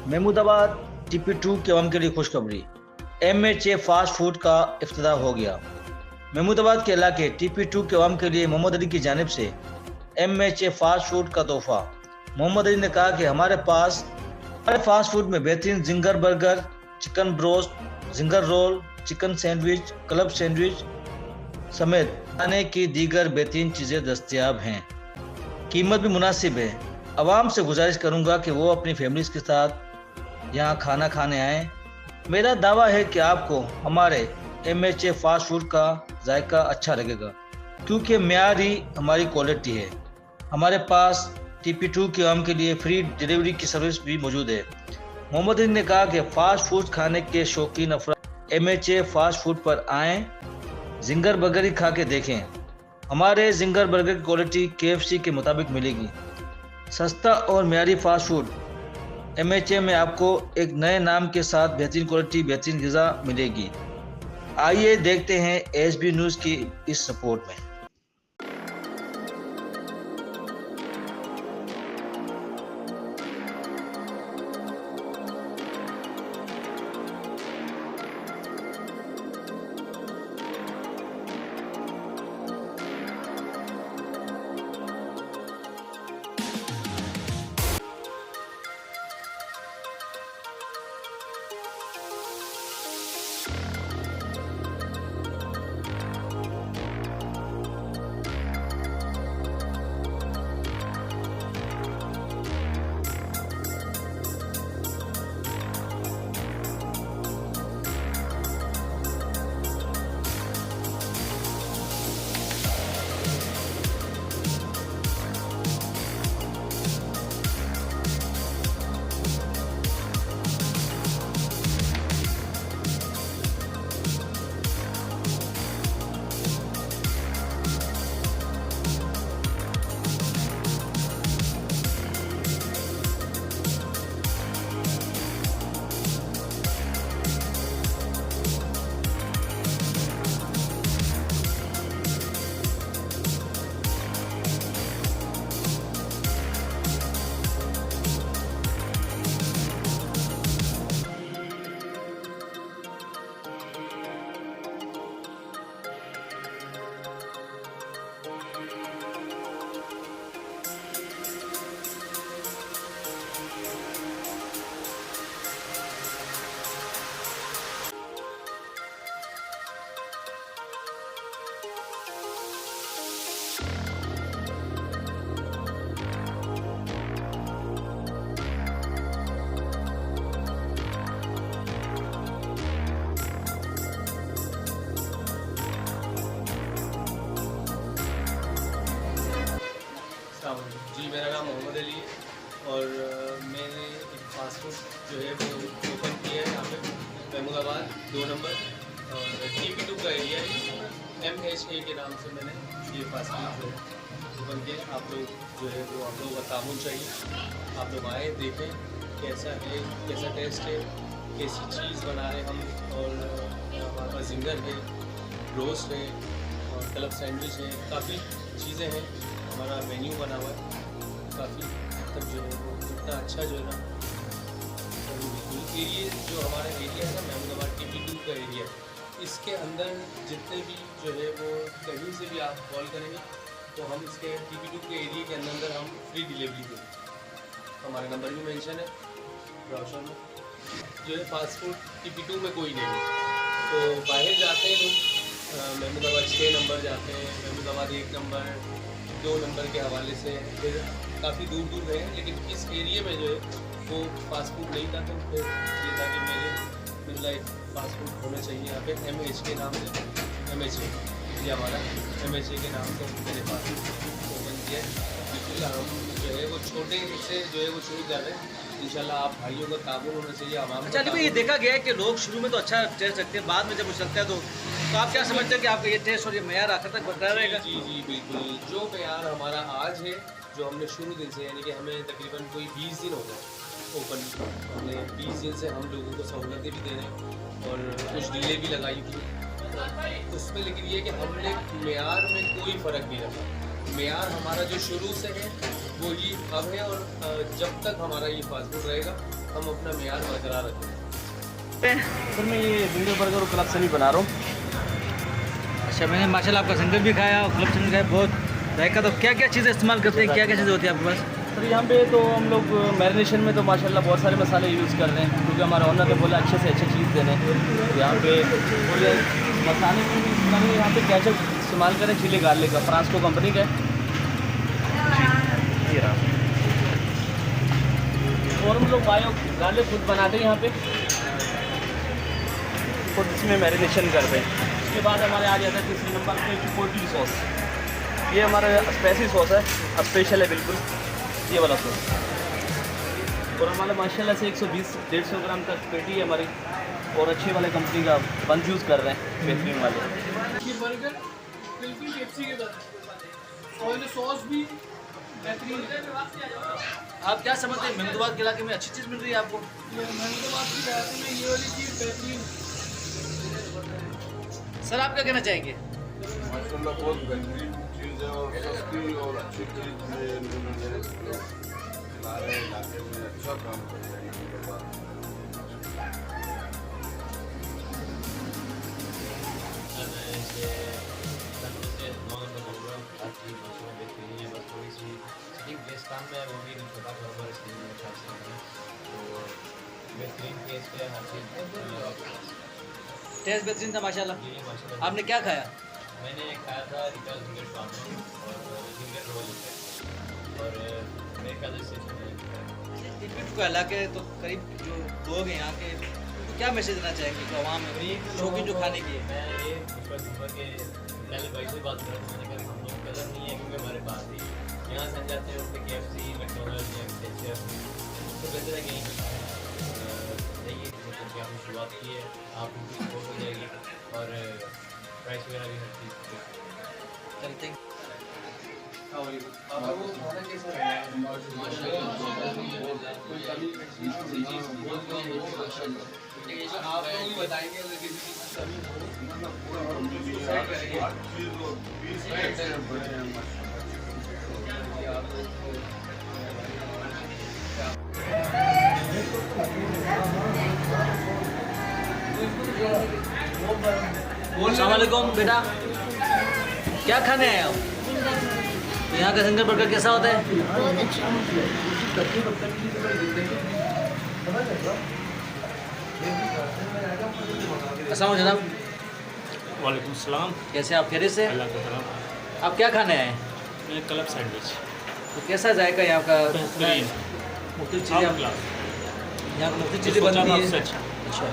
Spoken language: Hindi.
महमूदाबाद TP2 के अवाम के लिए खुशखबरी। MHA फास्ट फूड का इफ्तिताह हो गया। महमूदाबाद के इलाके TP2 के अवाम के लिए मोहम्मद अली की जानिब से MHA फास्ट फूड का तोहफा। मोहम्मद अली ने कहा कि हमारे फास्ट फूड में बेहतरीन zinger burger, chicken broast, zinger roll, chicken sandwich, club sandwich समेत खाने की दीगर बेहतरीन चीज़ें दस्तयाब हैं। कीमत भी मुनासिब है। आवाम से गुजारिश करूंगा कि वो अपनी फैमिलीज के साथ यहाँ खाना खाने आएँ। मेरा दावा है कि आपको हमारे MHA फास्ट फूड का जायका अच्छा लगेगा, क्योंकि म्यार ही हमारी क्वालिटी है। हमारे पास TP2 के आम के लिए फ्री डिलीवरी की सर्विस भी मौजूद है। मोहम्मद अली ने कहा कि फास्ट फूड खाने के शौकीन अफराद MHA फास्ट फूड पर आएँ, जिंगर बर्गर ही खा के देखें। हमारे जिंगर बर्गर की क्वालिटी KFC के मुताबिक मिलेगी। सस्ता और म्यारी फास्ट फूड MHA में आपको एक नए नाम के साथ बेहतरीन क्वालिटी, बेहतरीन ग़िज़ा मिलेगी। आइए देखते हैं SB न्यूज़ की इस रिपोर्ट में। जी, मेरा नाम मोहम्मद अली है और मैंने एक फास्ट फूड जो है वो ओपन किया है यहाँ पे महमूदाबाद 2 नंबर और TP2 का एरिया है। MHA के नाम से मैंने ये फास्ट फूड जो है ओपन किया। आप लोग जो है वो आप लोगों का तामुन चाहिए। आप लोग आए, देखें कैसा है, कैसा टेस्ट है, कैसी चीज़ बना रहे हम। और हमारे पास जिंगर है, रोस्ट है और क्लब सैंडविच है, काफ़ी चीज़ें हैं। हमारा मेन्यू बना हुआ है काफ़ी तब जो है वो इतना अच्छा जो है ना। एरिया जो हमारा एरिया है ना महमूदाबाद TP2 का एरिया, इसके अंदर जितने भी जो है वो कहीं से भी आप कॉल करेंगे तो हम इसके TP2 के एरिया के अंदर हम फ्री डिलीवरी देंगे। हमारा नंबर भी मेंशन है ब्राउचर में। जो है फास्ट फूड TP2 में कोई नहीं है तो बाहर जाते हैं लोग, महमूदाबाद 6 नंबर जाते हैं, महमूदाबाद 1 नंबर 2 नंबर के हवाले से फिर काफ़ी दूर दूर गए, लेकिन इस एरिया में जो है वो फास्ट फूड नहीं था। तो फिर ये था कि मेरे एक फास्ट फूड होना चाहिए यहाँ पे MHA के नाम से। MHA ये हमारा MHA के नाम से मेरे पास ओपन किया है। बिल्कुल हम जो है वो छोटे से जो है वो शुरू कर रहे हैं। इंशाल्लाह आप भाइयों का ताबून होना चाहिए आवाम। अच्छा अली भाई, ये देखा गया है कि लोग शुरू में तो अच्छा टेस्ट रखते हैं, बाद में जब उछलता है तो आप क्या समझते हैं कि आपका ये टेस्ट और ये मेयार आखिर तक बरकरार रहेगा? जी जी बिल्कुल, जो मेयार हमारा आज है, जो हमने शुरू दिन से, यानी कि हमें तकरीबन कोई 20 दिन हो गए ओपन, हमने 20 दिन से हम लोगों को सहूलतें भी दे रहे हैं और कुछ डीले भी लगाई थी उसमें। लेकिन ये कि हमने मेयार में कोई फ़र्क नहीं रखा। मेयार हमारा जो शुरू से है वो ही अब है और जब तक हमारा ये फास्ट फूड रहेगा हम अपना मेयार बरकरार रखें। सर मैं ये जिंगर बर्गर और क्लब सैंडविच बना रहा हूँ। अच्छा, मैंने माशाल्लाह आपका सिंगल भी खाया और क्लब सैंडविच खाया, बहुत जायका। तो क्या क्या चीज़ें इस्तेमाल करते हैं, क्या क्या चीज़ें होती है आपके पास? सर यहाँ पे तो हम लोग मैरिनेशन में तो माशाल्लाह बहुत सारे मसाले यूज़ कर रहे हैं, क्योंकि हमारा ऑनर ने बोला अच्छे से अच्छी चीज़ देने। तो यहाँ पे पूरे मसाले में भी मैंने यहाँ पे केचप इस्तेमाल करें, चिली गार्लिक का, फ्रांसको कंपनी का है। ये रहा। और हम लोग बायो गार्लिक खुद बनाते हैं यहाँ पे, खुद इसमें मैरिनेशन करते हैं। उसके बाद हमारे आ जाता है तीसरे नंबर पे चिपोटली सॉस। ये हमारा स्पाइसी सॉस है, स्पेशल है बिल्कुल ये वाला सॉस। और हमारा माशाल्लाह से 120-150 ग्राम तक पेटी है हमारी, और अच्छे वाले कंपनी का बंद यूज़ कर रहे हैं, बेहतरीन वाले। ये बर्गर बिल्कुल केएफसी के तरह, और ये सॉस भी बेहतरीन है। आप क्या समझते हैं, महमूदाबाद के इलाके में अच्छी चीज़ मिल रही है आपको? ये महमूदाबाद की इलाके में ये वाली चीज़ बेहतरीन। सर आप क्या कहना चाहेंगे? माशाल्लाह बहुत बेहतरीन चीज़ है और सस्ती और अच्छी चीज़ है। इन्होंने हमारे इलाके में अच्छा काम कर रहे हैं। काम में वो भी छोटा कारोबार इसलिए अच्छा से तो बेहतरीन टेस्ट है हर चीज़। टेस्ट बेहतरीन था माशाल्लाह। जी माशाल्लाह। आपने क्या खाया? मैंने खाया था रिकल जिंगर शामी और जिंगर रोल और मेरे ख्याल से टिपिट को इलाके तो करीब जो लोग हैं यहाँ के, तो क्या मैसेज देना चाहेंगे कि आवाम में शौकीन जो खाने की है? मैं ये विश्वास दूंगा कि पहले भाई से बात करा, मैंने कहा हम लोग कदर नहीं है क्योंकि हमारे पास ही यहाँ से जाते हैं उनके KFC मैकडॉनल्ड्स या केचप तो बेहतर है कहीं देखिए मतलब कि आपने शुरुआत की है, आप उनकी सपोर्ट हो जाएगी और प्राइस वगैरह भी हर चीज़ चलते हैं। आप लोग बताएंगे अस्सलाम वालेकुम बेटा, क्या खाने आए आप? तो यहाँ का सिंगल बर्गर कैसा होता है? अस्सलाम वालेकुम जनाब। वालेकुम सलाम। कैसे आप, खैरियत से? अल्लाह का करम। आप क्या खाने आए? मैं क्लब सैंडविच तो कैसा जायका यहाँ का? बेहतरीन मुख्तलिफ टॉप चीज़ें क्लास। यहाँ की मुख्तलिफ चीज़ें बनती हैं। सबसे अच्छा अच्छा,